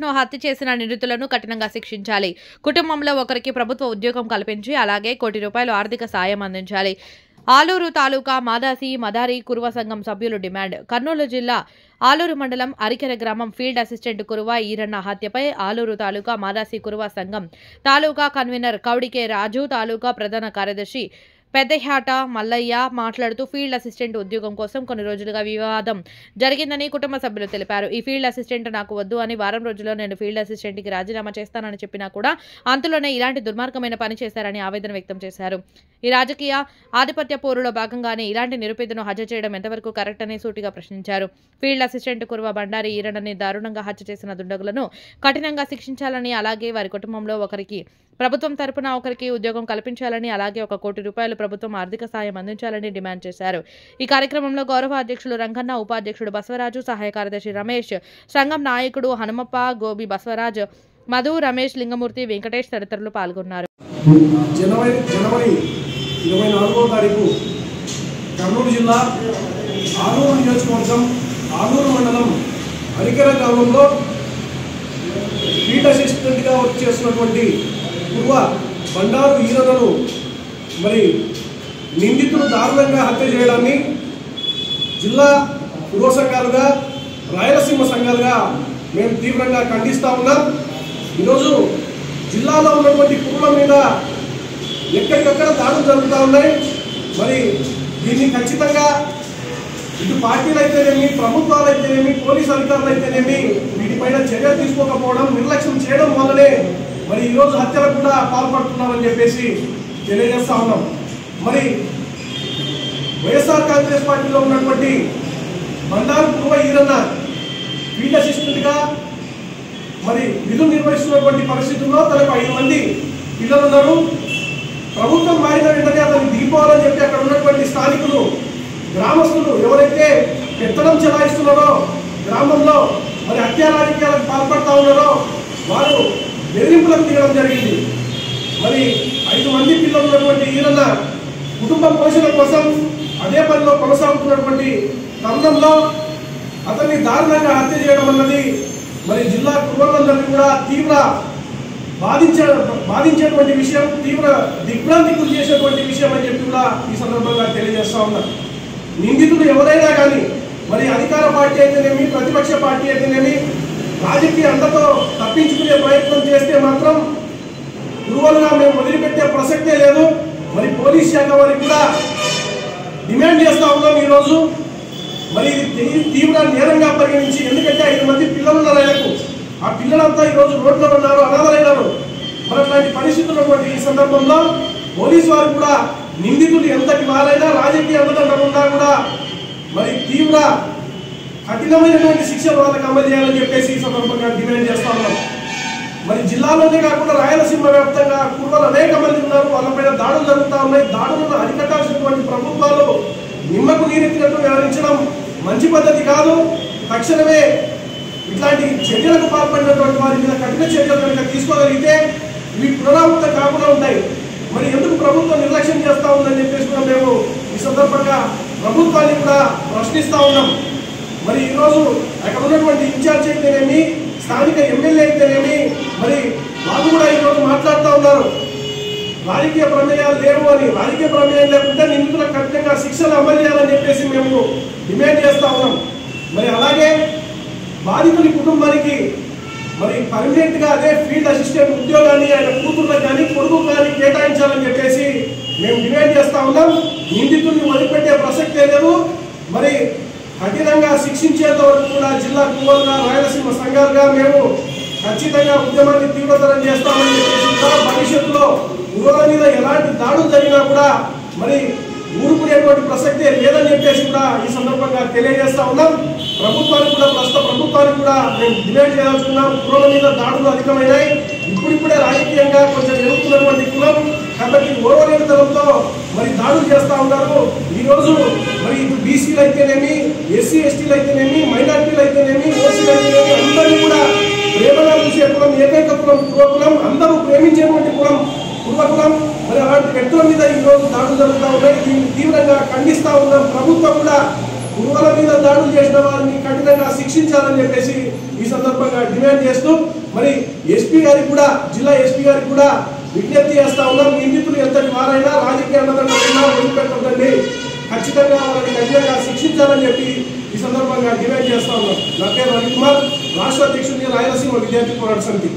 స్టూడెంట్ను హత్య చేసిన నిందితులను కఠినంగా శిక్షించాలి. కుటుంబంలో ఒకరికి ప్రభుత్వ ఉద్యోగం కల్పించి అలాగే ₹1 కోటి ఆర్థిక సాయం అందించాలి. ఆలూరు తాలూకా మాదాసి మదారి కురువ సంఘం సభ్యులు డిమాండ్. కర్నూలు జిల్లా ఆలూరు మండలం అరికెర గ్రామం ఫీల్డ్ అసిస్టెంట్ కురువ ఈరన్న హత్యపై ఆలూరు తాలూకా మాదాసి కురువ సంఘం తాలూకా కన్వీనర్ కౌడికే రాజు, తాలూకా ప్రధాన కార్యదర్శి పెద్దహ్యాట మల్లయ్య మాట్లాడుతూ ఫీల్డ్ అసిస్టెంట్ ఉద్యోగం కోసం కొన్ని రోజులుగా వివాదం జరిగిందని కుటుంబ సభ్యులు తెలిపారు. ఈ ఫీల్డ్ అసిస్టెంట్ నాకు వద్దు అని వారం రోజుల్లో నేను ఫీల్డ్ అసిస్టెంట్కి రాజీనామా చేస్తానని చెప్పినా కూడా అంతలోనే ఇలాంటి దుర్మార్గమైన పని చేశారని ఆవేదన వ్యక్తం చేశారు. ఈ రాజకీయ ఆధిపత్య పోరులో భాగంగానే ఇలాంటి నిరుపేదను హత్య చేయడం ఎంతవరకు కరెక్ట్ అని సూటిగా ప్రశ్నించారు. ఫీల్డ్ అసిస్టెంట్ కురువ బండారి ఈరన్నని దారుణంగా హత్య చేసిన దుండగులను కఠినంగా శిక్షించాలని, అలాగే వారి కుటుంబంలో ఒకరికి ప్రభుత్వం తరపున ఒకరికి ఉద్యోగం కల్పించాలని, అలాగే ₹1 కోటి ప్రభుత్వం ఆర్థిక సాయం అందించాలని డిమాండ్ చేశారు. ఈ కార్యక్రమంలో గౌరవ అధ్యక్షులు రంగన్న, ఉపాధ్యక్షుడు బసవరాజు, సహాయ కార్యదర్శి రమేష్, సంఘం నాయకుడు హనుమప్ప, గోబి బసవరాజ్, మధు, రమేష్, లింగమూర్తి, వెంకటేష్ తదితరులు పాల్గొన్నారు. జనవరి 24వ తారీఖు కర్నూలు జిల్లా ఆలూరు నియోజకవర్గం ఆలూరు మండలం అరికెర గ్రామంలో ఫీల్డ్ అసిస్టెంట్గా వర్క్ చేస్తున్నటువంటి కురువ బండారు ఈరన్నను మరి నిందితులు దారుణంగా హత్య చేయడాన్ని జిల్లా కురువ సంఘాలుగా, రాయలసీమ సంఘాలుగా మేము తీవ్రంగా ఖండిస్తూ ఉన్నాం. ఈరోజు జిల్లాలో ఉన్నటువంటి కురుల మీద ఎక్కడికక్కడ దాడులు జరుగుతూ ఉన్నాయి. మరి దీన్ని ఖచ్చితంగా ఇటు పార్టీలు అయితేనేమి, ప్రభుత్వాలు అయితేనేమి, పోలీసు అధికారులు అయితేనేమి వీటిపైన చర్యలు తీసుకోకపోవడం, నిర్లక్ష్యం చేయడం వల్లనే మరి ఈరోజు హత్యలకు కూడా పాల్పడుతున్నారని చెప్పేసి తెలియజేస్తా ఉన్నాం. మరి వైఎస్ఆర్ కాంగ్రెస్ పార్టీలో ఉన్నటువంటి బండారు కురువ ఈరన్న ఫీల్డ్ అసిస్టెంట్గా మరి విధులు నిర్వహిస్తున్నటువంటి పరిస్థితుల్లో తనకు 5 మంది పిల్లలు ఉన్నారు. ప్రభుత్వం మారిన వెంటనే అతన్ని దిగిపోవాలని చెప్పి అక్కడ ఉన్నటువంటి స్థానికులు, గ్రామస్తులు ఎవరైతే పెత్తనం చెలాయిస్తున్నారో, గ్రామంలో మరి హత్యా రాజకీయాలకు పాల్పడతా ఉన్నారో వారు బెదిరింపులకు దిగడం జరిగింది. మరి 5 మంది పిల్లలు ఉన్నటువంటి ఈరన్న కుటుంబం పోషణ కోసం అదే పనిలో కొనసాగుతున్నటువంటి తరుణంలో అతన్ని దారుణంగా హత్య చేయడం అన్నది మరి జిల్లా కురువలందరినీ కూడా తీవ్ర బాధించేటువంటి విషయం, తీవ్ర దిగ్భ్రాంతి గురి చేసేటువంటి విషయం అని చెప్పి కూడా ఈ సందర్భంగా తెలియజేస్తా ఉన్నారు. నిందితులు ఎవరైనా కానీ మరి అధికార పార్టీ అయితేనేమి, ప్రతిపక్ష పార్టీ అయితేనేమి రాజకీయ అండతో తప్పించుకునే ప్రయత్నం చేస్తే మాత్రం కురువలుగా మేము వదిలిపెట్టే ప్రసక్తే లేదు. మరి పోలీస్ శాఖ వారికి కూడా డిమాండ్ చేస్తా ఉన్నాం ఈరోజు. మరి ఇది తీవ్ర నేరంగా పరిగణించి, ఎందుకంటే 5 మంది పిల్లలు ఉన్నారు ఆయనకు. ఆ పిల్లలంతా ఈరోజు రోడ్లో ఉన్నారు, అనాథలైనారు. మరి అట్లాంటి పరిస్థితులు ఉన్నటువంటి ఈ సందర్భంలో పోలీసు వారు కూడా నిందితులు ఎంతటి వారైనా రాజకీయ అండదండలు ఉన్నా కూడా మరి తీవ్ర కఠినమైనటువంటి శిక్షలు వాళ్ళకి అమలు చేయాలని చెప్పేసి ఈ సందర్భంగా డిమాండ్ చేస్తా ఉన్నాం. మరి జిల్లాలోనే కాకుండా రాయలసీమ వ్యాప్తంగా కురువలు అనేక మంది ఉన్నారు, వాళ్ళపైన దాడులు జరుగుతూ ఉన్నాయి. దాడులను అరికట్టాల్సినటువంటి ప్రభుత్వాలు నిమ్మకు నీరెత్తినట్టు వ్యవహరించడం మంచి పద్ధతి కాదు. తక్షణమే ఇట్లాంటి చర్యలకు పాల్పడినటువంటి వారి మీద కఠిన చర్యలు కనుక తీసుకోగలిగితే ఇవి పునరావృతం కాకుండా ఉంటాయి. మరి ఎందుకు ప్రభుత్వం నిర్లక్ష్యం చేస్తూ ఉందని చెప్పేసి కూడా మేము ఈ సందర్భంగా ప్రభుత్వాన్ని కూడా ప్రశ్నిస్తూ ఉన్నాం. మరి ఈరోజు అక్కడ ఉన్నటువంటి ఇన్ఛార్జ్ అయితేనేమి, స్థానిక ఎమ్మెల్యే అయితేనేమి మరి వాళ్ళు కూడా ఈరోజు మాట్లాడుతూ ఉన్నారు రాజకీయ ప్రమేయాలు లేవు అని. రాజకీయ ప్రమేయం లేకుంటే నిందితులకు ఖచ్చితంగా శిక్షలు అమలు చేయాలని చెప్పేసి మేము డిమాండ్ చేస్తా ఉన్నాం. మరి అలాగే బాధితుని కుటుంబానికి మరి పర్మనెంట్ గా అదే ఫీల్డ్ అసిస్టెంట్ ఉద్యోగాన్ని ఆయన కూతుర్లకు కానీ కొడుకు కానీ కేటాయించాలని చెప్పేసి మేము డిమాండ్ చేస్తా ఉన్నాం. నిందితుల్ని వదిలిపెట్టే ప్రసక్తే లేదు. మరి కఠినంగా శిక్షించేంత వరకు కూడా జిల్లా కురువలుగా, రాయలసీమ సంఘాలుగా మేము ఖచ్చితంగా ఉద్యమాన్ని తీవ్రతరం చేస్తామని చెప్పేసి భవిష్యత్తులో కురువల మీద ఎలాంటి దాడులు జరిగినా కూడా మరి ఊరుకునేటువంటి ప్రసక్తే లేదని చెప్పేసి కూడా ఈ సందర్భంగా తెలియజేస్తా ఉన్నాం. ప్రభుత్వానికి కూడా, ప్రస్తుత ప్రభుత్వానికి కూడా మేము డిమాండ్ చేయాల్సుకున్నాం. కురువల మీద దాడులు అధికమైనాయి. ఇప్పుడిప్పుడే రాజకీయంగా కొంచెం ఎదుగుతున్నటువంటి కులం కాబట్టి ఓర్వలేనితనంతో మరి దాడులు చేస్తూ ఉన్నారు. ఈరోజు మరి ఇటు బీసీలు అయితేనేమి, ఎస్సీ ఎస్టీలు అయితేనేమి, మైనార్టీలు అయితేనేమి, ఓసీలు అయితేనేమి అందరూ కూడా ప్రేమగా చూసే కులం, ఏకైక కులం కురువ కులం, అందరూ ప్రేమించేటువంటి కులం కురువ కులం. మరి అలాంటి వ్యక్తుల మీద ఈరోజు దాడులు జరుగుతూ ఉన్నాయి. దీన్ని తీవ్రంగా ఖండిస్తూ ఉన్నాం. ప్రభుత్వం కూడా గురువుల మీద దాడులు చేసిన వారిని కఠినంగా శిక్షించాలని చెప్పేసి ఈ సందర్భంగా డిమాండ్ చేస్తూ మరి ఎస్పీ గారికి కూడా జిల్లా ఎస్పీ గారికి కూడా విజ్ఞప్తి చేస్తా ఉన్నాం. నిందితులు ఎంతటి వారైనా రాజకీయ అండదండలైనా వదిలిపెట్టొద్దండి, ఖచ్చితంగా వాళ్ళని కఠినంగా శిక్షించాలని చెప్పి ఈ సందర్భంగా డిమాండ్ చేస్తా ఉన్నాం. నా పేరు రవికుమార్, రాష్ట్ర అధ్యక్షుడిని రాయలసీమ విద్యార్థి పోరాట సమితి.